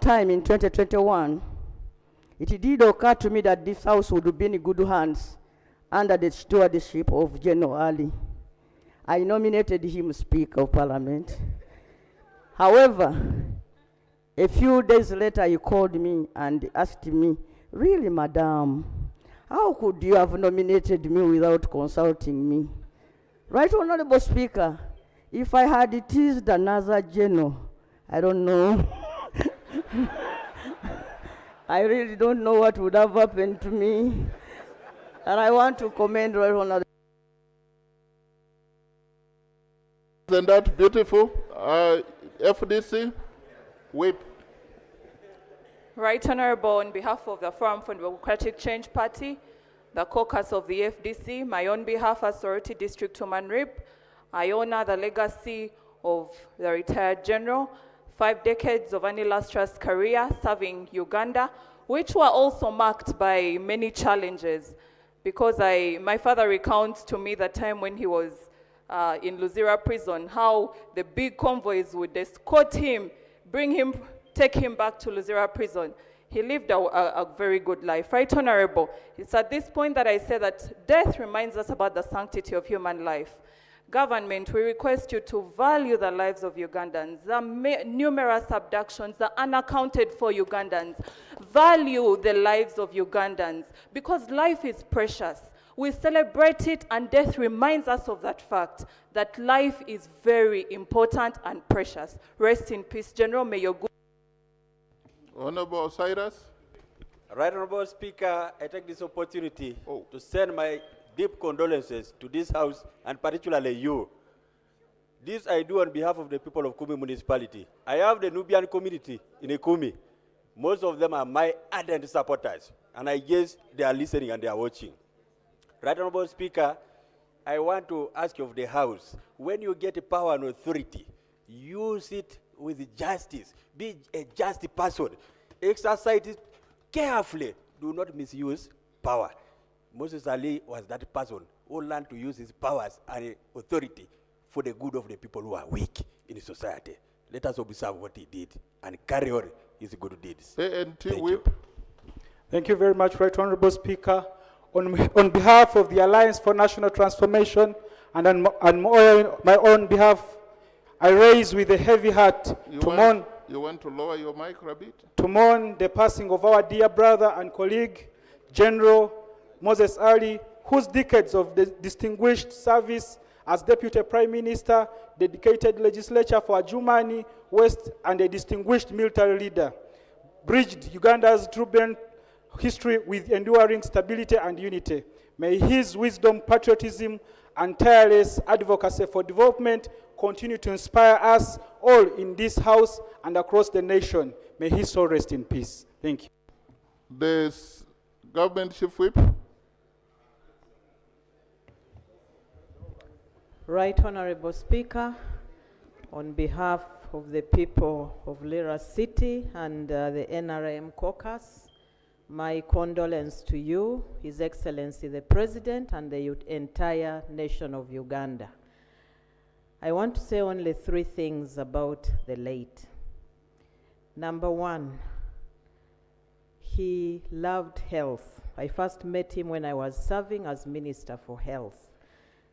time in 2021, it did occur to me that this house would be in good hands under the stewardship of General Ali. I nominated him Speaker of Parliament. However, a few days later, he called me and asked me, "Really, madam, how could you have nominated me without consulting me?" Right, Honorable Speaker, if I had teased another general, I don't know. I really don't know what would have happened to me. And I want to commend Right Honorable. Isn't that beautiful? FDC, whip. Right Honorable, on behalf of the Forum for Democratic Change Party, the caucus of the FDC, my own behalf as Sorority District Woman Rep, I honor the legacy of the retired general, 5 decades of an illustrious career serving Uganda, which were also marked by many challenges. Because my father recounts to me the time when he was in Luzira prison, how the big convoys would escort him, take him back to Luzira prison. He lived a very good life. Right, Honorable? It's at this point that I say that death reminds us about the sanctity of human life. Government, we request you to value the lives of Ugandans, the numerous abductions, the unaccounted for Ugandans. Value the lives of Ugandans, because life is precious. We celebrate it, and death reminds us of that fact, that life is very important and precious. Rest in peace, General. May your good... Honorable Cyrus. Right Honorable Speaker, I take this opportunity to send my deep condolences to this House, and particularly you. This I do on behalf of the people of Kumi Municipality. I have the Nubian community in Kumi. Most of them are my ardent supporters, and I guess they are listening and they are watching. Right Honorable Speaker, I want to ask you of the House, when you get power and authority, use it with justice. Be a just person. Exercise it carefully. Do not misuse power. Moses Ali was that person who learned to use his powers and authority for the good of the people who are weak in society. Let us observe what he did and carry on his good deeds. Thank you. Thank you very much, Right Honorable Speaker. On behalf of the Alliance for National Transformation and on my own behalf, I raise with a heavy heart mourn. You want to lower your mic a bit? To mourn the passing of our dear brother and colleague, General Moses Ali, whose decades of distinguished service as Deputy Prime Minister, dedicated legislature for Adjumani West, and a distinguished military leader, bridged Uganda's turbulent history with enduring stability and unity. May his wisdom, patriotism, and tireless advocacy for development continue to inspire us all in this House and across the nation. May his soul rest in peace. Thank you. The Government Chief Whip. Right Honorable Speaker, on behalf of the people of Lira City and the NRM caucus, my condolence to you, His Excellency the President, and the entire nation of Uganda. I want to say only 3 things about the late. Number 1, he loved health. I first met him when I was serving as Minister for Health,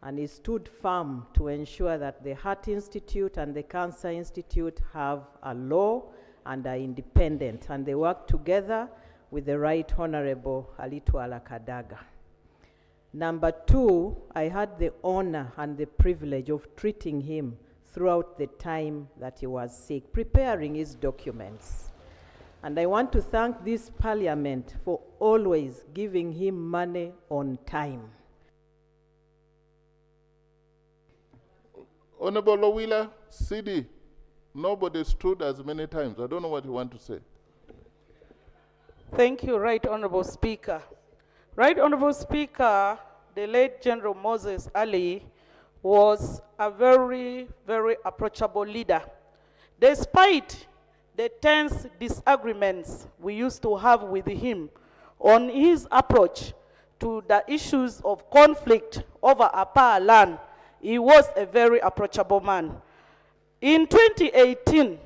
and he stood firm to ensure that the Heart Institute and the Cancer Institute have a law and are independent, and they work together with the Right Honorable Alitwala Kadaga. Number 2, I had the honor and the privilege of treating him throughout the time that he was sick, preparing his documents. And I want to thank this Parliament for always giving him money on time. Honorable Lowila, CD, nobody stood as many times. I don't know what you want to say. Thank you, Right Honorable Speaker. Right Honorable Speaker, the late General Moses Ali was a very, very approachable leader. Despite the tense disagreements we used to have with him on his approach to the issues of conflict over Apa land, he was a very approachable man. In 2018,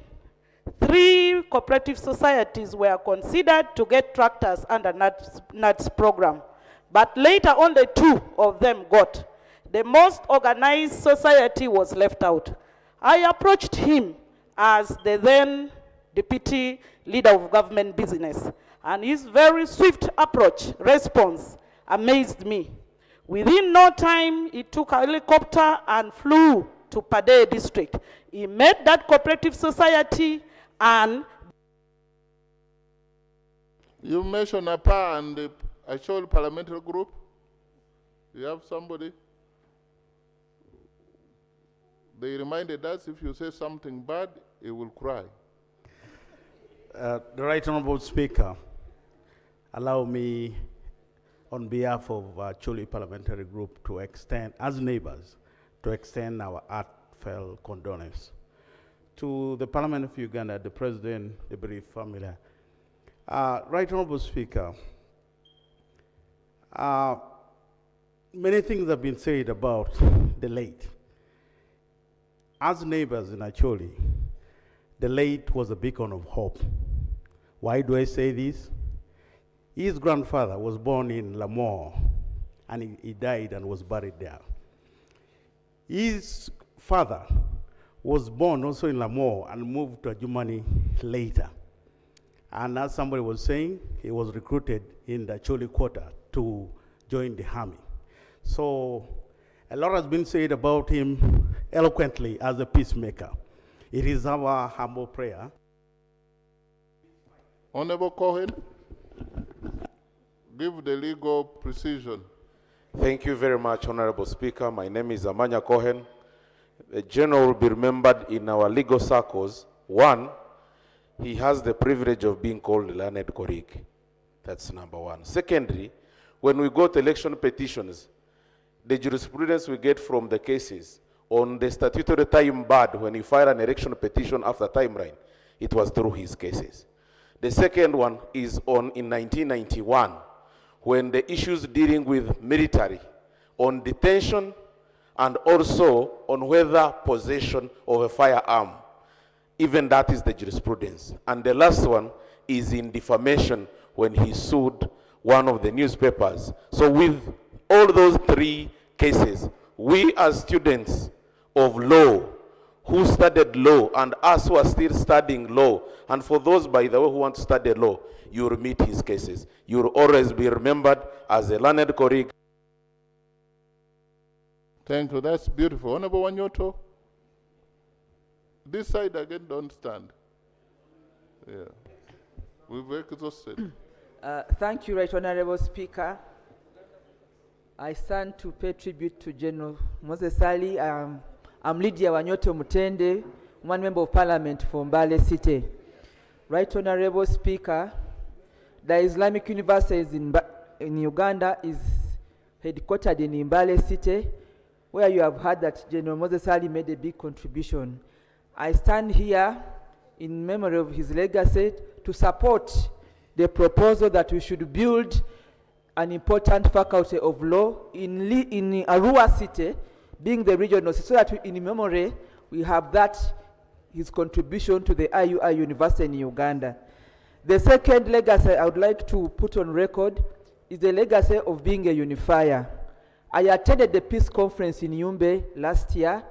3 cooperative societies were considered to get tractors under NATS program, but later only 2 of them got. The most organized society was left out. I approached him as the then deputy leader of government business, and his very swift response amazed me. Within no time, he took a helicopter and flew to Padea district. He met that cooperative society and... You mentioned APA and the Achol parliamentary group. You have somebody? They reminded us if you say something bad, he will cry. The Right Honorable Speaker, allow me on behalf of Choli Parliamentary Group to extend, as neighbors, to extend our heartfelt condolence to the Parliament of Uganda, the President, the bereaved family. Right Honorable Speaker, many things have been said about the late. As neighbors in Acholi, the late was a beacon of hope. Why do I say this? His grandfather was born in Lamore, and he died and was buried there. His father was born also in Lamore and moved to Germany later. And as somebody was saying, he was recruited in the Acholi quarter to join the army. So a lot has been said about him eloquently as a peacemaker. It is our humble prayer. Honorable Cohen, give the legal precision. Thank you very much, Honorable Speaker. My name is Amanya Cohen. The General will be remembered in our legal circles. One, he has the privilege of being called learned colleague. That's number one. Secondly, when we go to election petitions, the jurisprudence we get from the cases on the statutory time barred when you file an election petition after timeline, it was through his cases. The second one is in 1991, when the issues dealing with military on detention and also on whether possession of a firearm, even that is the jurisprudence. And the last one is in defamation when he sued one of the newspapers. So with all those 3 cases, we as students of law who studied law and us who are still studying law, and for those, by the way, who want to study law, you will meet his cases. You will always be remembered as a learned colleague. Thank you, that's beautiful. Honorable Wanyoto, this side again, don't stand. Yeah, we've exhausted. Thank you, Right Honorable Speaker. I stand to pay tribute to General Moses Ali. I'm Lydia Wanyoto Mutende, one member of parliament for Mbale City. Right Honorable Speaker, the Islamic University in Uganda is headquartered in Mbale City, where you have heard that General Moses Ali made a big contribution. I stand here in memory of his legacy to support the proposal that we should build an important faculty of law in Arua City, being the regional city, so that in memory we have that, his contribution to the IUI University in Uganda. The second legacy I would like to put on record is the legacy of being a unifier. I attended the peace conference in Yumbe last year,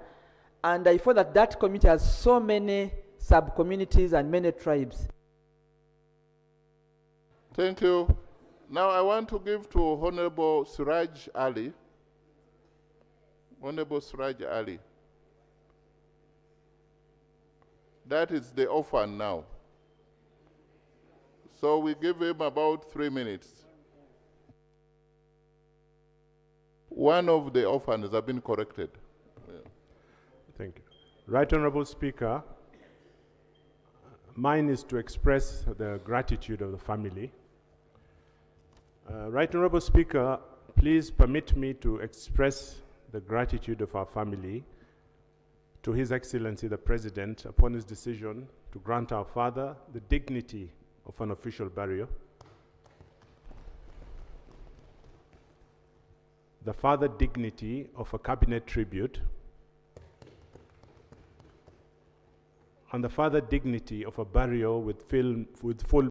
and I found that that community has so many sub-communities and many tribes. Thank you. Now I want to give to Honorable Suraj Ali. Honorable Suraj Ali. That is the orphan now. So we give him about 3 minutes. One of the orphans have been corrected. Yeah. Thank you. Right Honorable Speaker, mine is to express the gratitude of the family. Right Honorable Speaker, please permit me to express the gratitude of our family to His Excellency the President upon his decision to grant our father the dignity of an official burial. The father dignity of a cabinet tribute, on the further dignity of a burial with full